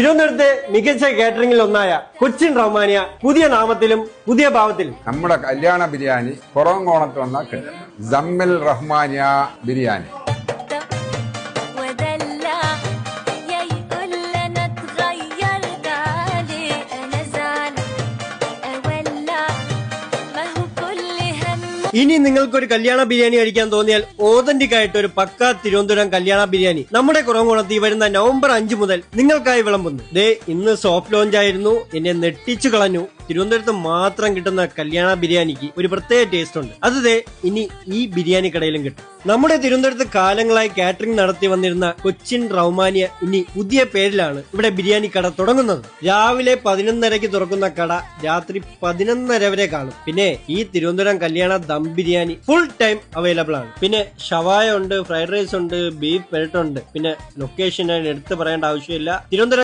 തിരുവനന്തപുരത്തെ മികച്ച കാറ്ററിംഗിൽ ഒന്നായ കൊച്ചിൻ റഹ്മാനിയ പുതിയ നാമത്തിലും പുതിയ ഭാവത്തിലും നമ്മുടെ കല്യാണ ബിരിയാണി പുറംകോണത്ത് വന്നാൽ കിട്ടും. ജമ്മിൽ റഹ്മാനിയ ബിരിയാണി. ഇനി നിങ്ങൾക്കൊരു കല്യാണ ബിരിയാണി കഴിക്കാൻ തോന്നിയാൽ ഓതന്റിക് ആയിട്ട് ഒരു പക്ക തിരുവനന്തപുരം കല്യാണ ബിരിയാണി നമ്മുടെ കുറവൻകുളത്ത് വരുന്ന നവംബർ 5 മുതൽ നിങ്ങൾക്കായി വിളമ്പുന്നു. ദേ ഇന്ന് സോഫ്റ്റ് ലോഞ്ച് ആയിരുന്നു. എന്നെ നെട്ടിച്ചു കളഞ്ഞു. തിരുവനന്തപുരത്ത് മാത്രം കിട്ടുന്ന കല്യാണ ബിരിയാണിക്ക് ഒരു പ്രത്യേക ടേസ്റ്റ് ഉണ്ട്. അത് ദേ ഇനി ഈ ബിരിയാണി കടയിലും കിട്ടും. നമ്മുടെ തിരുവനന്തപുരത്ത് കാലങ്ങളായി കാറ്ററിംഗ് നടത്തി വന്നിരുന്ന കൊച്ചിൻ റഹ്മാനിയ ഇനി പുതിയ പേരിലാണ് ഇവിടെ ബിരിയാണി കട തുടങ്ങുന്നത്. രാവിലെ 11:30 തുറക്കുന്ന കട രാത്രി 11:30 വരെ കാണും. പിന്നെ ഈ തിരുവനന്തപുരം കല്യാണ dum biryani full time available ആണ്. പിന്നെ ഷവായ ഉണ്ട്, ഫ്രൈഡ് റൈസ് ഉണ്ട്, ബീഫ് പെരട്ട് ഉണ്ട്. പിന്നെ ലൊക്കേഷൻ എടുത്ത് പറയേണ്ട ആവശ്യമില്ല. തിരുവനന്തപുരം